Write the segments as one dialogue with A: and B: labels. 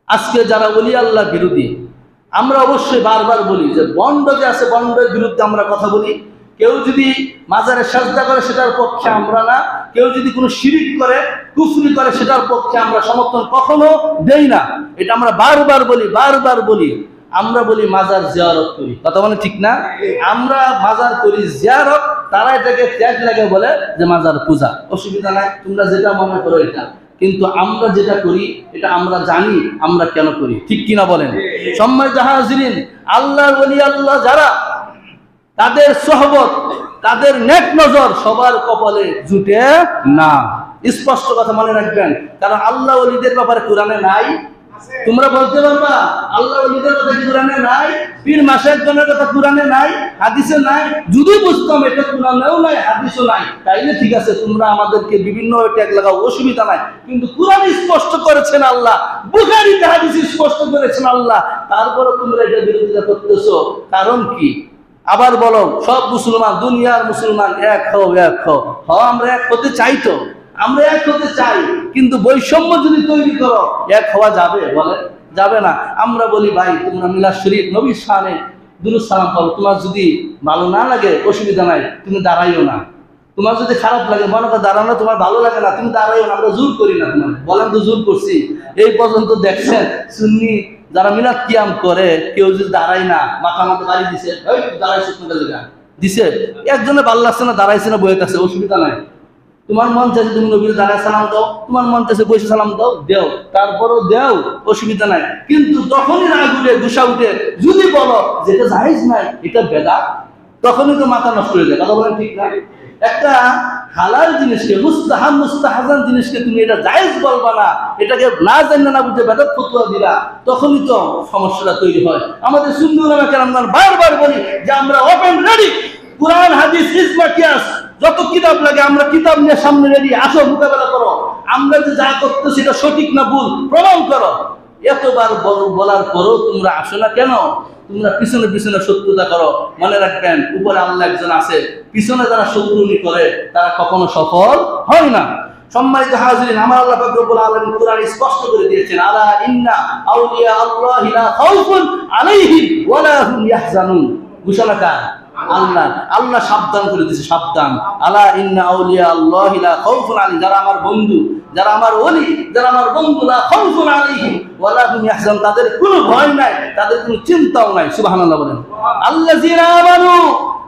A: আজকে যারা ওলি আল্লাহ বিরোধী, আমরা অবশ্যই বারবার বলি যে বন্ড যে আছে, বন্ডের বিরুদ্ধে আমরা কথা বলি। কেউ যদি মাজারে সাজদা করে সেটার পক্ষে আমরা না, কেউ যদি কোনো শিরিক করে, কুফরি করে, সেটার পক্ষে আমরা সমর্থন কখনো দেই না। এটা আমরা বারবার বলি। আমরা বলি মাজার জিয়ারত করি, কথা বলে ঠিক না? আমরা মাজার করি জিয়ারত, তারা এটাকে ত্যাগ লাগে বলে যে মাজার পূজা। অসুবিধা নাই, তোমরা যেটা মনে করো এটা, কিন্তু আমরা যেটা করি এটা আমরা জানি আমরা কেন করি, ঠিক কিনা বলেন? সম্মানিত হাজিরিন, আল্লাহর ওলি আল্লাহ যারা, তাদের সোহবত, তাদের নেক নজর সবার কপালে জুটে না। স্পষ্ট কথা মনে রাখবেন, কারণ আল্লাহ ওলিদের ব্যাপারে কোরআনে নাই। তোমরা বলতে পারবা আল্লাহ ওলিদের কথা কোরআনে নাই, পীর মাশায়েখগণের কথা কোরআনে নাই, হাদিসে নাই? যদি বুঝতাম এটা কোরআনেও নাই, হাদিসও নাই, তাইলে ঠিক আছে, তোমরা আমাদেরকে বিভিন্ন ট্যাগ লাগাও, অসুবিধা নাই। কিন্তু কোরআনে স্পষ্ট করেছেন আল্লাহ, বুখারীতে হাদিসে স্পষ্ট করেছেন আল্লাহ, তারপরে তোমরা এটা বিরোধিতা করতেছো, কারণ কি? আবার বলো, সব মুসলমান, দুনিয়ার মুসলমান এক হও, আমরা এক হতে চাই, তো আমরা এক হতে চাই, কিন্তু বৈষম্য যদি তৈরি করো এক হওয়া যাবে? বলে যাবে না। আমরা বলি ভাই, তোমরা মিলাদ শরীফ নবীর শানে দুরূদ সালাম পড়ো, তোমার যদি ভালো না লাগে অসুবিধা নাই, তুমি দাঁড়াইও না। তোমার যদি খারাপ লাগে, মনে করো দাঁড়ানো তোমার ভালো লাগে না, তুমি দাঁড়াইও না, আমরা জোর করি না। তোমার বলেন তো জোর করছি? এই পর্যন্ত দেখছেন সুন্নি যারা মিলাদ কিয়াম করে, কেউ যদি দাঁড়ায় না, মাথা বাড়ি দিছে, দাঁড়াইছে দিছে, একজনে ভালো লাগছে না, দাঁড়াইছে না, বইয়ে আছে, অসুবিধা নাই। তোমার মন চাইছে তুমি নবীর দাঁড়ায় সালাম দাও, তোমার মন চাইছে বসে সালাম দাও, দেও, তারপরও দেও, অসুবিধা নাই। কিন্তু তখনই রাগ উঠে, গুসা উঠে যদি বলো যেটা জায়েজ নাই, এটা বেদাত, তখনই তো মাথা নষ্ট হয়ে যায়। কথা বলেন ঠিক না? একটা হালাল জিনিসকে, মুস্তাহাজান জিনিসকে তুমি এটা জায়েজ বলবা না, এটাকে না জানলে না বুঝে বেদাত ফতোয়া দিলা, তখনই তো সমস্যাটা তৈরি হয়। আমাদের সুন্নি উলামা কেরামগণ বারবার বলি যে আমরা ওপেন রেডি, কুরআন হাদিস ইজমা কিয়াস যত কিতাব লাগে আমরা কিতাব নিয়ে সামনে রেডি, আসো মোকাবেলা করো, আমরা যে যা করতে সেটা সঠিক না ভুল প্রমাণ করো। এতবার বলার পরও তোমরা আসো না কেন? তোমরা পিছনে শত্রুতা করো। মনে রাখবেন, উপরে আল্লাহ একজন আছে, পিছনে যারা শত্রুনি করে তারা কখনো সফল হয় না। সম্মানিত হাজিরিন, আমার আল্লাহ পাক রব্বুল আলামিন কোরআনে স্পষ্ট করে দিয়েছেন, আলা ইন্না আউলিয়া আল্লাহি লা খাউফুন আলাইহিম ওয়া লা হুম ইয়াহজানুন। ঘোষণা কার? আল্লাহ। আল্লাহ সাবধান করে দিয়েছে, সাবধান, আলা ইন্না আউলিয়া আল্লাহি লা খাউফুন আলাইহিম, যারা আমার বন্ধু, যারা আমার ওলি, যারা আমার বন্ধু, লা খাউফুন আলাইহিম ওয়া লা হুম ইয়াহজানুন, তাদের কোনো ভয় নাই, তাদের কোনো চিন্তাও নাই। সুবহানাল্লাহ বলেন। আল্লাযীনা আমানু,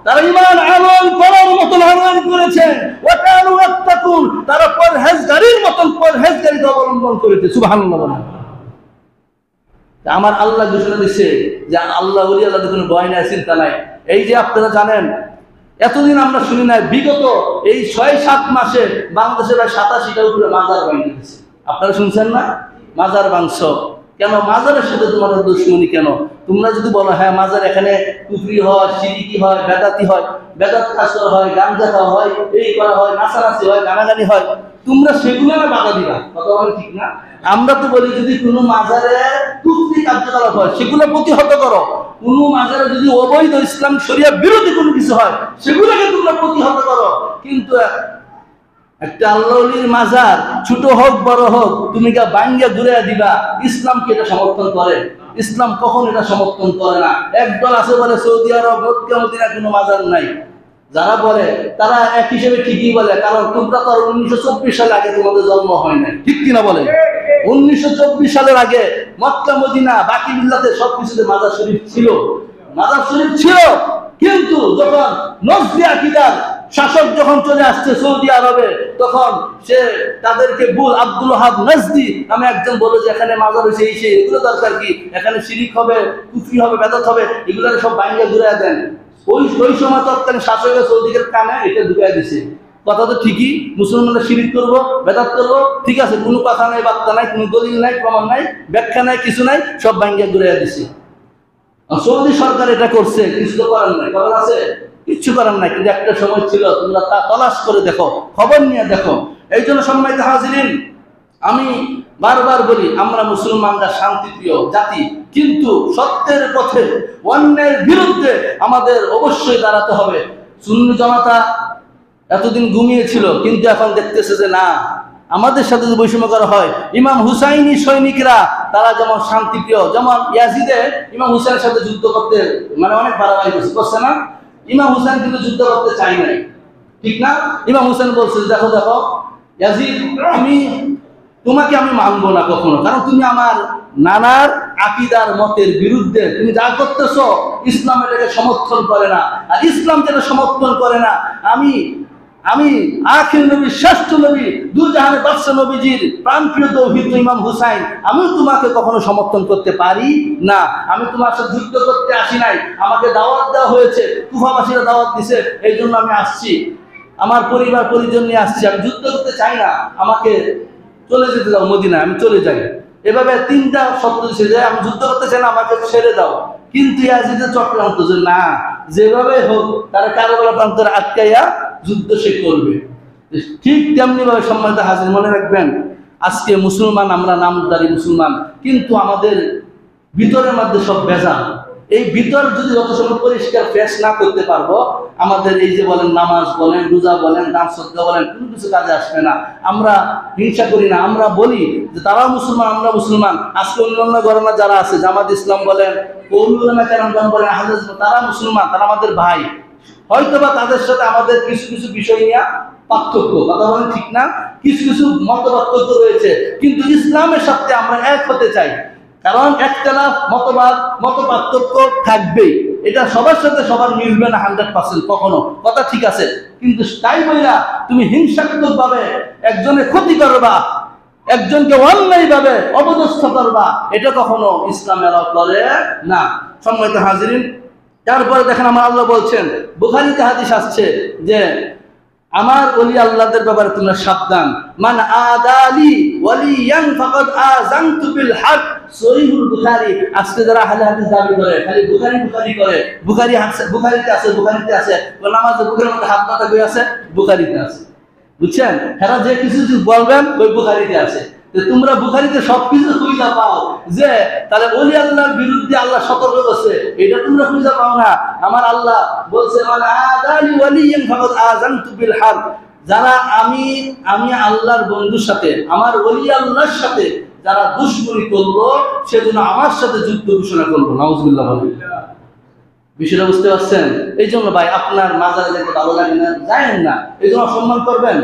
A: তারা ঈমান আমল করার মতন আমল করেছেন, ওয়া কানু ইয়াত্তাকুন, তারা পরহেজগারির মতন পরহেজগারিতা অবলম্বন করেছে। সুবহানাল্লাহ বলেন। আমার আল্লাহ ঘোষণা দিচ্ছে যে আল্লাহ ওলি আল্লাহদের কোনো ভয় নাই, চিন্তা নাই। এই যে আপনারা জানেন, এতদিন আমরা শুনি নাই, বিগত এই 6-7 মাসে বাংলাদেশে প্রায় 87টা উপরে মাজার ভাঙে গেছে। আপনারা শুনছেন না? মাজার ভাঙছ কেন? মাজারের সাথে তোমাদের দুশ্মনী কেন? তোমরা যদি বলো হ্যাঁ মাজার এখানে কুফরি হয়, শিরিকি হয়, বেদাতি হয়, বেদাত কাজ করা হয়, গাঞ্জা খাওয়া হয়, এই করা হয়, নাচানাচি হয়, গানাগানি হয়, তোমরা সেগুলো না বাধা দিবা। কথা বলে ঠিক না? আমরা তো বলি যদি কোনো মাজারে কুফরি কার্যকলাপ হয় সেগুলো প্রতিহত করো, কোনো মাজারে যদি অবৈধ ইসলাম শরিয়া বিরোধী কোনো কিছু হয় সেগুলোকে তোমরা প্রতিহত করো। কিন্তু একটা আল্লাহ ওলির মাজার ছোট হোক বড় হোক, তুমি গা ভাঙ্গা ঘুরে দিবা, ইসলাম কি এটা সমর্থন করে? ইসলাম কখন এটা সমর্থন করে না। একদল আছে বলে সৌদি আরব, মক্কা মদিনা কোনো মাজার নাই। যারা বলে তারা এক হিসেবে ঠিকই বলে, কারণ তোমরা তো 1924 সালে আগে তোমাদের জন্ম হয় নাই, ঠিক কিনা বলে? 1924 সালের আগে মক্কা মদিনা বাকি বিল্লাতে সবকিছুতে মাজার শরীফ ছিল, মাজার শরীফ ছিল। কিন্তু যখন নজদি আকীদার শাসক যখন চলে আসছে সৌদি আরবে, তখন সে তাদেরকে আব্দুল ওয়াহাব নজদি নামে একজন বলে যে এখানে মাজার হয়েছে, এই সেই, এগুলো দরকার কি? এখানে শিরিক হবে, কুফরি হবে, বেদাত হবে, এগুলো সব ভাঙিয়ে ঘুরে দেন। ওই সময় তৎকালীন শাসকের সৌদিকের কানে এটা ঢুকাই দিছে। কথা তো ঠিকই, মুসলমানরা শিরিক করবো, বেদাত করবো, ঠিক আছে, কোনো কথা নাই, বার্তা নাই, কোনো দলিল নাই, প্রমাণ নাই, ব্যাখ্যা নাই, কিছু নাই, সব ভাঙিয়ে ঘুরে দিছে। সৌদি সরকার এটা করছে, কিছু তো করার নাই, করার আছে? কিচ্ছু করার নাই। কিন্তু একটা সময় ছিল, তোমরা তা তলাশ করে দেখো, খবর নিয়ে দেখো। এই জন্য সম্মানিত হাজিরিন, আমি বারবার বলি আমরা মুসলমানরা শান্তিপ্রিয় জাতি, কিন্তু সত্যের পথে, অন্যের বিরুদ্ধে আমাদের অবশ্যই দাঁড়াতে হবে। সুন্নি জামাতা এতদিন ঘুমিয়েছিল, কিন্তু এখন দেখতেছে যে না, আমাদের সাথে যদি বৈষম্য করা হয়, ইমাম হুসাইনি সৈনিকরা তারা যেমন শান্তিপ্রিয়, যেমন ইয়াজিদে ইমাম হুসাইনের সাথে যুদ্ধ করতে মানে অনেক বাড়াবাড়ি করছে না, ইমাম হুসাইন কিন্তু যুদ্ধ করতে চাই নাই, ঠিক না? ইমাম হুসাইন বলছে দেখো দেখো ইয়াজিদ, তোমাকে আমি মানবো না কখনো, কারণ তুমি আমার নানার আকীদার মতের বিরুদ্ধে, তুমি যা করতেছো ইসলাম এটাকে সমর্থন করে না, আর ইসলাম যেটা সমর্থন করে না, আমি আখির নবী, শ্রেষ্ঠ নবী, দুজাহানের বাদশা নবীজির প্রাণপ্রিয় দৌহিত্র ইমাম হুসাইন, আমি তোমাকে কখনো সমর্থন করতে পারি না। আমি তোমার সাথে যুদ্ধ করতে আসি নাই, আমাকে দাওয়াত দেওয়া হয়েছে, কুফাবাসীরা দাওয়াত দিছে, এই জন্য আমি আসছি, আমার পরিবার পরিজন নিয়ে আসছি, আমি যুদ্ধ করতে চাই না, আমাকে চলে যেতে দাও মদিনায়, আমি চলে যাই। এভাবে তিনটা শব্দ দিছে যে আমি যুদ্ধ করতে চাই না, আমাকে ছেড়ে দাও। কিন্তু ইয়াজিদের চক্রান্ত যে না, যেভাবে হোক তারা কারবালা প্রান্তরে আটকাইয়া যুদ্ধ সে করবে। ঠিক তেমনি ভাবে সম্মানিত হাজির, মনে রাখবেন আজকে মুসলমান, আমরা নামদারি মুসলমান, কিন্তু আমাদের ভিতরের মধ্যে সব ভেজাল। এই ভিতর যদি যত সময় পরিষ্কার ফ্রেশ না করতে পারবো, আমাদের এই যে বলেন নামাজ বলেন, রোজা বলেন, দান সদকা বলেন, কোনো কিছু কাজে আসবে না। আমরা হিংসা করি না, আমরা বলি যে তারাও মুসলমান, আমরা মুসলমান। আজকে অন্যান্য গণনা যারা আছে, জামাত ইসলাম বলেন, বলেন, তারা মুসলমান, তারা আমাদের ভাই। হয়তোবা তাদের সাথে আমাদের কিছু কিছু বিষয় নিয়ে পার্থক্য, কথা বলেন ঠিক না, কিছু কিছু মত পার্থক্য রয়েছে, কিন্তু ইসলামের সাথে আমরা এক হতে চাই। কারণ একতলাফ মতবাদ, মত পার্থক্য থাকবেই, এটা সবার সাথে সবার মিলবে না 100% কখনো, কথা ঠিক আছে। কিন্তু তাই বইলা তুমি হিংসাত্মক ভাবে একজনের ক্ষতি করবা, একজনকে অন্যায় ভাবে অপদস্থ করবা, এটা কখনো ইসলাম এলাও করে না। সম্মানিত হাজিরিন, তারপরে দেখেন আমার আল্লাহ বলছেন, বুখারীতে হাদিস আসছে যে আমার ওলি আল্লাহদের ব্যাপারে তোমরা সাবধান, মান আদালি ওয়ালিয়ান ফাকাদ আযানতু বিল হক। সহিহুল বুখারী। আজকে যারা আহলে হাদিস দাবি করে, খালি বুখারী করে, বুখারীতে আছে, নামাজে বুখারীর মধ্যে হাত পাতা কই আছে, বুখারীতে আছে, বুঝছেন? এরা যে কিছু বলবেন ওই বুখারীতে আছে। তোমরা বুখারীতে সবকিছু খুঁজে পাও যে তাহলে ওলি আল্লাহর বিরুদ্ধে আল্লাহ সতর্ক করছে, এটা তোমরা খুঁজে পাও না। আমার আল্লাহ বলছে মান আদালি ওয়ালিয়ান ফাকাদ আযানতু বিল হক, যারা আমি আল্লাহর বন্ধুর সাথে, আমার ওলি আল্লাহর সাথে যারা দুশমনি করলো, সেজন্য আমার সাথে যুদ্ধ ঘোষণা করলো। নাউজুবিল্লাহ বলেন। বিষয়টা বুঝতে পারছেন? এই জন্য ভাই আপনার মাজারে দেখতে ভালো লাগে না, যায়েন না, এই জন্য সম্মান করবেন।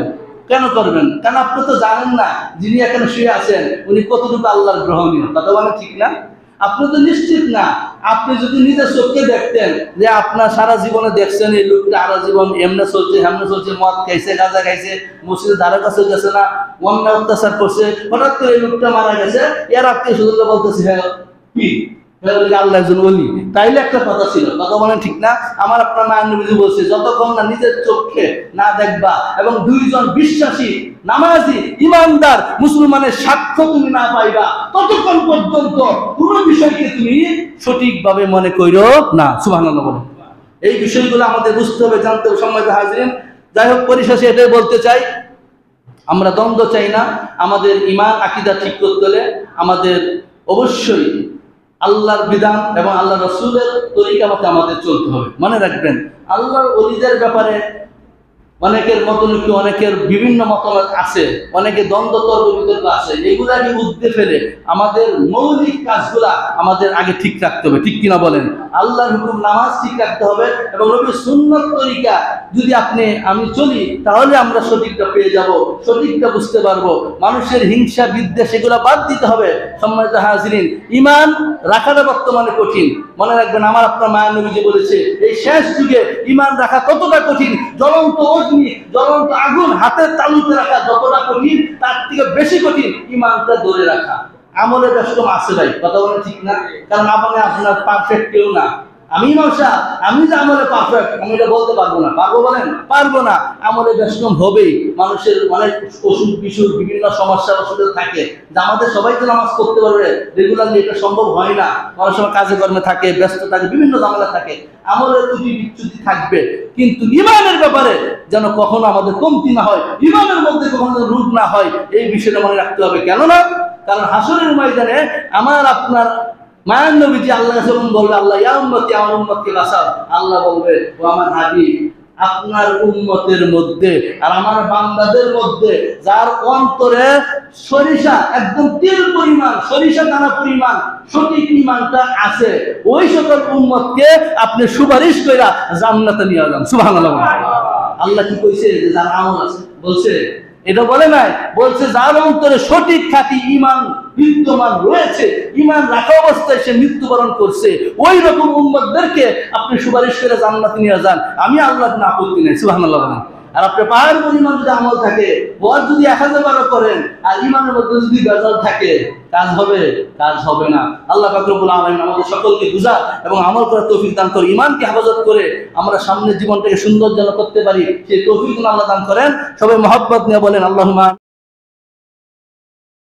A: কেন করবেন? কারণ আপনি তো জানেন না যিনি এখানে শুয়ে আছেন উনি কতটুকু আল্লাহর গ্রহণীয়, কথা বলেন ঠিক না? আপনি তো নিশ্চিত না। আপনি যদি নিজের চোখে দেখতেন যে আপনার সারা জীবনে দেখছেন এই লোকটা সারা জীবন এমনে চলছে, হেমনে চলছে, মদ খাইছে, গাঁজা খাইছে, মসজিদের ধারে কাছে গেছে না, অন্যায় অত্যাচার করছে, হঠাৎ করে এই লোকটা মারা গেছে, এর আত্মীয় স্বজনরা বলতেছে হ্যাঁ কি আল্লাহ একজন ওলি, তাইলে একটা কথা ছিল, কথা বলেন ঠিক না? আমার আপনার মায়ের নবীজি বলছে, যতক্ষণ না নিজের চোখে না দেখবা এবং দুইজন বিশ্বাসী নামাজি ইমানদার মুসলমানের সাক্ষ্য তুমি না পাইবা, ততক্ষণ পর্যন্ত কোনো বিষয়কে তুমি সঠিকভাবে মনে করো না। সুবহানাল্লাহ বলেন। এই বিষয়গুলো আমাদের বুঝতে হবে, জানতে হবে। সম্মানিত হাজিরিন, যাই হোক পরিশেষে এটাই বলতে চাই, আমরা দ্বন্দ্ব চাই না। আমাদের ঈমান আকীদা ঠিক করতে হলে আমাদের অবশ্যই আল্লাহর বিধান এবং আল্লাহ রাসূলের তরিকা মতে আমাদের চলতে হবে। মনে রাখবেন, আল্লাহর ওলিদের ব্যাপারে অনেকের মতনৈক্য, অনেকের বিভিন্ন মতামত আছে, অনেকে দ্বন্দ্ব তর্ক বিতর্ক আছে, এগুলাকে উদ্দে ফেলে আমাদের মৌলিক কাজগুলা আমাদের আগে ঠিক রাখতে হবে, ঠিক কিনা বলেন? আল্লাহর হুকুম নামাজ ঠিক রাখতে হবে এবং নবীর সুন্নাত তরিকা যদি আমি চলি, তাহলে আমরা সঠিকটা পেয়ে যাব, সঠিকটা বুঝতে পারবো। মানুষের হিংসা বিদ্বেষ এগুলো বাদ দিতে হবে। সম্মানিত হাজিরিন, ঈমান রাখাটা বর্তমানে কঠিন। মনে রাখবেন, আমার আপনার মায়ের নবীজি বলেছে, এই শেষ যুগে ঈমান রাখা কতটা কঠিন, জ্বলন্ত অগ্নি, জ্বলন্ত আগুন হাতের তালুতে রাখা যতটা কঠিন, তার থেকে বেশি কঠিন ঈমানটা ধরে রাখা। আমলে ব্যস্ত আছে ভাই, কথা বলেন ঠিক না? কারণ আপনি আপনার পারফেক্ট কেউ না। আমি নশা, আমি যে আমলে পারফেক্ট আমি এটা বলতে পারবো না। পারবো বলেন? পারবো না। আমলে ব্যস্ত হবেই। মানুষের অনেক অসুখ বিসুখ বিভিন্ন সমস্যা অসুবিধা থাকে, যে আমাদের সবাই তো নামাজ পড়তে পারবে রেগুলারলি, এটা সম্ভব হয় না। অনেক সময় কাজে কর্মে থাকে, ব্যস্ত থাকে, বিভিন্ন ঝামেলা থাকে, আমলের ত্রুটি বিচ্যুতি থাকবে। কিন্তু ঈমানের ব্যাপারে যেন কখনো আমাদের কমতি না হয়, ঈমানের মধ্যে কখনো রূপ না হয়, এই বিষয়টা মনে রাখতে হবে। কেননা কারণ হাসরের ময়দানে আমার আপনার মায়ের নবীজি আল্লাহ যখন বলবে, আল্লাহ ইয়া উম্মতি, আমার উম্মতকে বাঁচাও, আল্লাহ বলবে ও আমার হাবিব আপনার উম্মতের মধ্যে আর আমার বান্দাদের মধ্যে যার অন্তরে সরিষা একদম তিল পরিমাণ, সরিষা দানা পরিমাণ সঠিক ঈমানটা আছে, ওই সকল উম্মতকে আপনি সুপারিশ কইরা জান্নাতে নিয়ে যান। সুবহানাল্লাহ। আল্লাহ কি কইছে যে যার আমল আছে? বলছে এটা বলে নাই, বলছে যার অন্তরে সঠিক খাঁটি ঈমান বিদ্যমান রয়েছে, ঈমান রাখা অবস্থায় সে মৃত্যুবরণ করছে, ওই রকম উম্মতদেরকে আপনি সুপারিশ করে জান্নাতে নিয়ে যান, আমি আল্লাহর কোনো আপত্তি নেই। সুবহানাল্লাহ। আর আপনার পাহাড় পরিমাণ যদি আমল থাকে, বর যদি 1000 করেন আর ঈমানের মধ্যে যদি বেজাল থাকে, কাজ হবে? কাজ হবে না। আল্লাহ পাক রব্বুল আলামিন আমাদের সকলকে বুঝা এবং আমল করার তৌফিক দান করে, ঈমানকে হেফাজত করে আমরা সামনের জীবনটাকে সুন্দর যেন করতে পারি, সেই তৌফিক আল্লাহ দান করেন। সবাই মহব্বত নিয়ে বলেন আল্লাহুম্মা।